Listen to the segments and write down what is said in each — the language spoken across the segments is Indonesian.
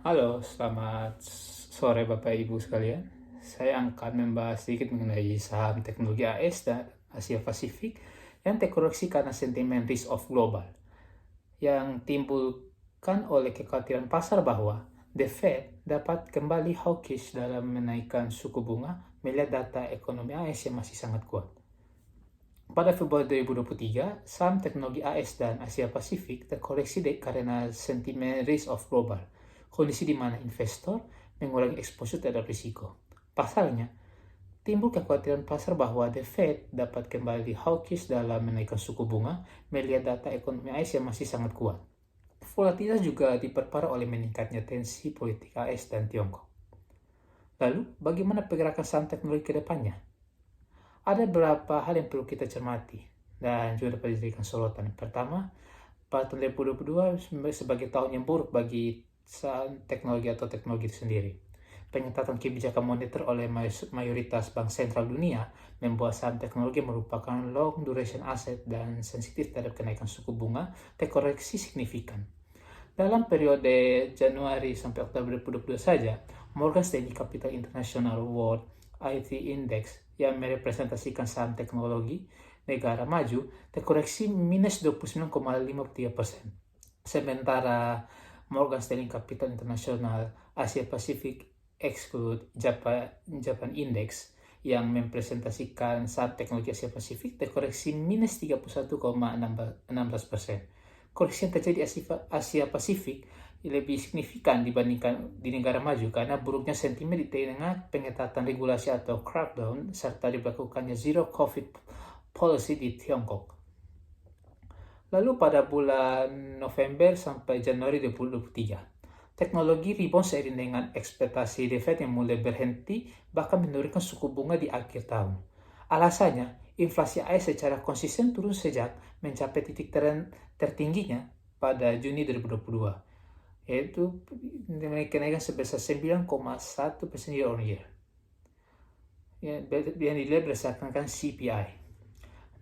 Halo, selamat sore Bapak Ibu sekalian. Saya akan membahas sedikit mengenai saham teknologi AS dan Asia Pasifik yang terkoreksi karena sentimen risk of global yang timbulkan oleh kekhawatiran pasar bahwa The Fed dapat kembali hawkish dalam menaikkan suku bunga melihat data ekonomi AS yang masih sangat kuat. Pada Februari 2023, saham teknologi AS dan Asia Pasifik terkoreksi karena sentimen risk of global, kondisi di mana investor mengurangi eksposur terhadap risiko. Pasalnya, timbul kekhawatiran pasar bahwa The Fed dapat kembali hawkish dalam menaikkan suku bunga melihat data ekonomi AS yang masih sangat kuat. Volatilitas juga diperparah oleh meningkatnya tensi politik AS dan Tiongkok. Lalu, bagaimana pergerakan saham teknologi ke depannya? Ada beberapa hal yang perlu kita cermati dan juga dapat dijadikan sorotan. Pertama, pada tahun 2022 sebagai tahun yang buruk bagi saham teknologi atau teknologi itu sendiri. Pengetatan kebijakan moneter oleh mayoritas bank sentral dunia membuat saham teknologi merupakan long duration asset dan sensitif terhadap kenaikan suku bunga terkoreksi signifikan. Dalam periode Januari sampai Oktober 2022 saja, Morgan Stanley Capital International World IT Index yang merepresentasikan saham teknologi negara maju terkoreksi minus 29,53%. Sementara Morgan Stanley Capital International Asia Pacific exclude Japan Index yang merepresentasikan saham teknologi Asia Pasifik terkoreksi minus 31,16%. Koreksi yang terjadi di Asia Pasifik lebih signifikan dibandingkan di negara maju karena buruknya sentimen di tengah pengetatan regulasi atau crackdown serta diberlakukannya zero COVID policy di Tiongkok. Lalu pada bulan November sampai Januari 2023, teknologi rebound seiring dengan ekspektasi The Fed yang mulai berhenti bahkan menurunkan suku bunga di akhir tahun. Alasannya, inflasi AS secara konsisten turun sejak mencapai titik tertingginya pada Juni 2022, yaitu kenaikan sebesar 9,1% year on year yang dilihat berdasarkan CPI.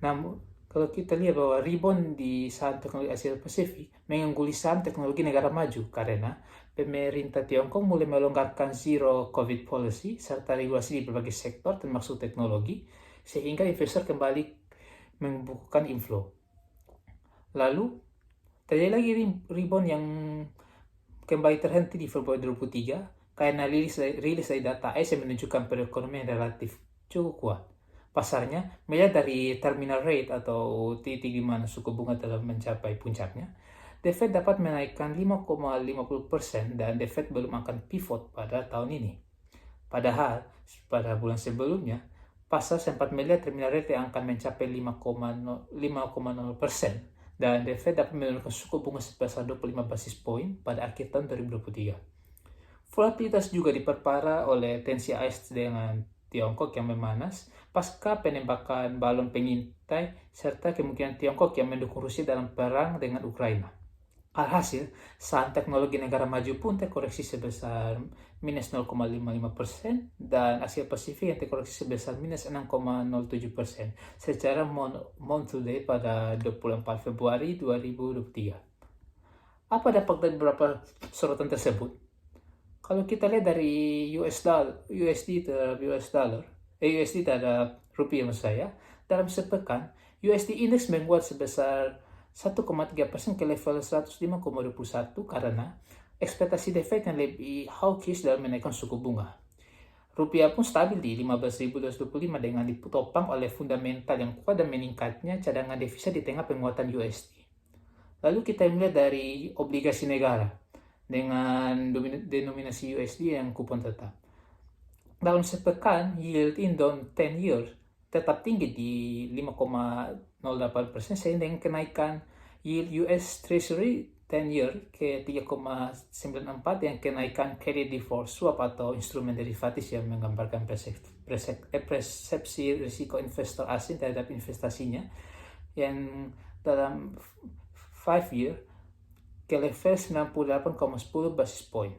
Namun, kalau kita lihat bahwa rebound di saham teknologi Asia Pasifik mengungguli saham teknologi negara maju karena pemerintah Tiongkok mulai melonggarkan zero COVID policy serta regulasi di berbagai sektor termasuk teknologi, sehingga investor kembali membukukan inflow. Lalu, terjadi lagi rebound yang kembali terhenti di Februari 2023 karena rilis dari data AS yang menunjukkan perekonomian relatif cukup kuat. Pasarnya melihat dari terminal rate atau titik di mana suku bunga telah mencapai puncaknya, The Fed dapat menaikkan 5,50% dan The Fed belum akan pivot pada tahun ini. Padahal pada bulan sebelumnya, pasar sempat melihat terminal rate yang akan mencapai 5,0% dan The Fed dapat menurunkan suku bunga sebesar 25 basis poin pada akhir tahun 2023. Volatilitas juga diperparah oleh tensi AS dengan Tiongkok yang memanas pasca penembakan balon pengintai serta kemungkinan Tiongkok yang mendukung Rusia dalam perang dengan Ukraina. Alhasil, saham teknologi negara maju pun terkoreksi sebesar minus 0,55% dan Asia Pasifik yang terkoreksi sebesar minus 6,07% secara month to date pada 24 Februari 2023. Apa dampak dari beberapa sorotan tersebut? Kalau kita lihat dari USD terhadap USD terhadap rupiah maksud saya, dalam sepekan USD Index menguat sebesar 1,3% ke level 105,21 karena ekspektasi The Fed yang lebih hawkish dalam menaikkan suku bunga. Rupiah pun stabil di 15.225 dengan ditopang oleh fundamental yang kuat dan meningkatnya cadangan devisa di tengah penguatan USD. Lalu kita melihat dari obligasi negara dengan denominasi USD yang kupon tetap. Dalam sepekan, yield Indon 10 year tetap tinggi di 5,08% sehingga dengan kenaikan yield US Treasury 10 year ke 3,94 yang kenaikan carry default swap atau instrumen derivatif yang menggambarkan persepsi risiko investor asing terhadap investasinya yang dalam 5 year ke level 98,10 basis point.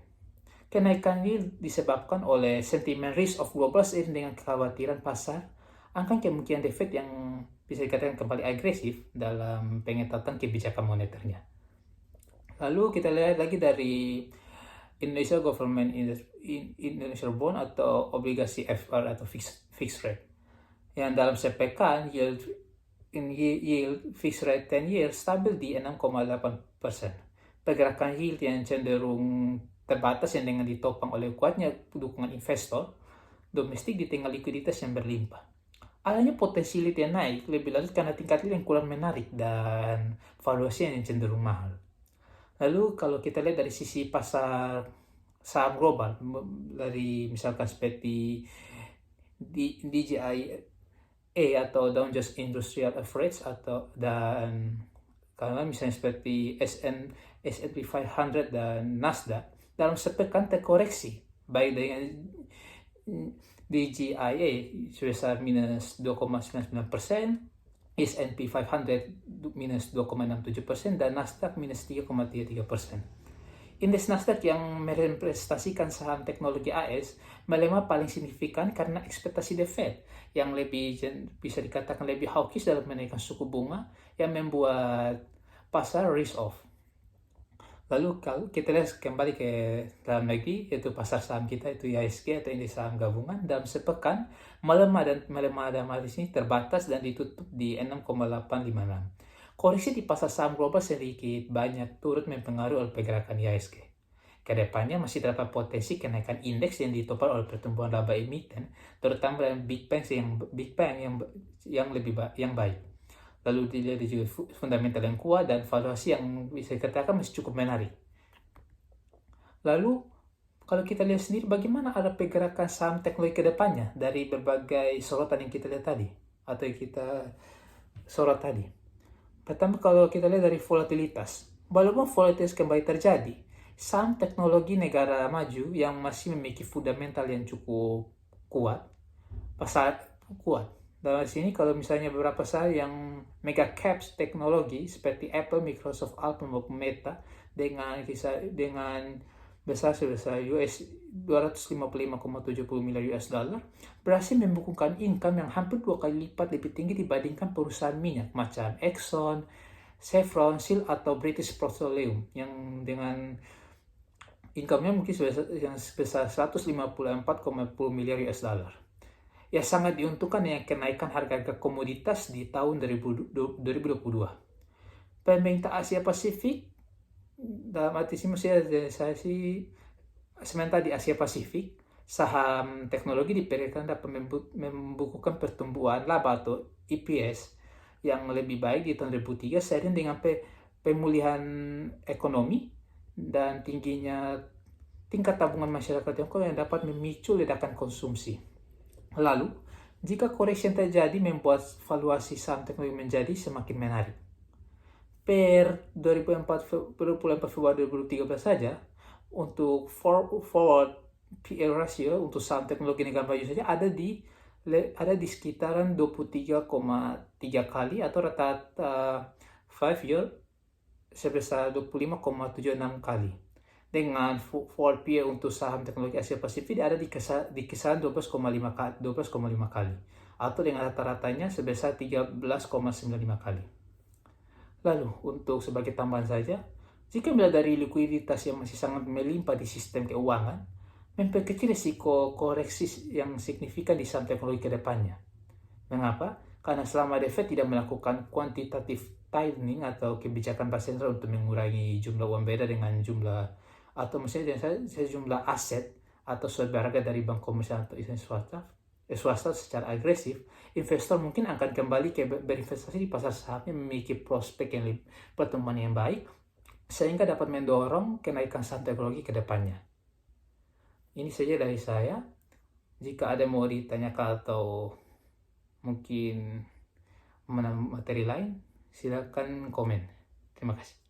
Kenaikan yield disebabkan oleh sentimen risk of global seiring dengan kekhawatiran pasar akan kemungkinan The Fed yang bisa dikatakan kembali agresif dalam pengetatan kebijakan moneternya. Lalu kita lihat lagi dari Indonesia Government Indonesia Bond atau obligasi FR atau fixed rate. Yang dalam sepekan yield fixed rate 10 years stabil di 6,8%. Pergerakan yield yang cenderung terbatas yang dengan ditopang oleh kuatnya dukungan investor domestik di tengah likuiditas yang berlimpah. Adanya potensi yield yang naik lebih lanjut karena tingkat yield yang kurang menarik dan valuasi yang cenderung mahal. Lalu kalau kita lihat dari sisi pasar saham global, dari misalkan seperti DJIA atau Dow Jones Industrial Average dan karena misalnya seperti S&P 500 dan Nasdaq dalam sepekan terkoreksi baik dengan DJIA sebesar minus 2,99%, S&P 500 minus 2,67% dan Nasdaq minus 3,33%. Indeks Nasdaq yang merepresentasikan saham teknologi AS melemah paling signifikan karena ekspektasi The Fed yang bisa dikatakan lebih hawkish dalam menaikkan suku bunga yang membuat pasar risk off. Lalu kalau kita lihat kembali ke dalam negeri, yaitu pasar saham kita itu IHSG atau indeks saham gabungan dalam sepekan melemah dalam hal ini terbatas dan ditutup di 6,856. Koreksi di pasar saham global sedikit banyak turut mempengaruhi oleh pergerakan IHSG. Kedepannya masih terdapat potensi kenaikan indeks yang ditopang oleh pertumbuhan laba emiten, terutama dalam big bank yang baik. Lalu dilihat juga fundamental yang kuat dan valuasi yang bisa dikatakan masih cukup menarik. Lalu kalau kita lihat sendiri bagaimana ada pergerakan saham teknologi ke depannya dari berbagai sorotan yang kita lihat tadi atau yang kita sorot tadi. Pertama kalau kita lihat dari volatilitas. Walaupun volatilitas kembali terjadi, saham teknologi negara maju yang masih memiliki fundamental yang cukup kuat, pasar kuat. Dalam sini kalau misalnya beberapa saham yang mega caps teknologi seperti Apple, Microsoft, Alphabet maupun Meta dengan besar sebesar US 255,70 miliar US dollar berhasil membukukan income yang hampir 2 kali lipat lebih tinggi dibandingkan perusahaan minyak macam Exxon, Chevron, Shell atau British Petroleum yang dengan income-nya mungkin sebesar 154,10 miliar US dollar. Ya sangat diuntungkan yang kenaikan harga komoditas di tahun 2022. Pemerintah Asia Pasifik dalam arti sementara di Asia Pasifik saham teknologi diperkirakan dapat membukukan pertumbuhan laba atau EPS yang lebih baik di tahun 2003 seiring dengan pemulihan ekonomi dan tingginya tingkat tabungan masyarakat Tiongkok yang dapat memicu ledakan konsumsi. Lalu, jika koreksi yang terjadi membuat valuasi saham teknologi menjadi semakin menarik. Per 24 Februari 2013 saja, untuk forward PE ratio untuk saham teknologi negara maju saja ada di sekitaran 23,3 kali atau rata-rata 5 year sebesar 25,76 kali. Dengan forward PE untuk saham teknologi Asia Pasifik ada di kisaran 12,5 kali atau dengan rata-ratanya sebesar 13,95 kali. Lalu untuk sebagai tambahan saja, jika melihat dari likuiditas yang masih sangat melimpah di sistem keuangan, memperkecil risiko koreksi yang signifikan di saham teknologi ke depannya. Mengapa? Karena selama The Fed tidak melakukan quantitative tightening atau kebijakan Bank Sentral untuk mengurangi jumlah uang beredar dengan jumlah atau misalnya sejumlah aset atau surat berharga dari bank komersial atau instansi swasta secara agresif, investor mungkin akan kembali berinvestasi di pasar saham yang memiliki prospek yang pertumbuhan yang baik sehingga dapat mendorong kenaikan saham teknologi ke depannya. Ini saja dari saya. Jika ada mau ditanyakan atau mungkin materi lain, silakan komen. Terima kasih.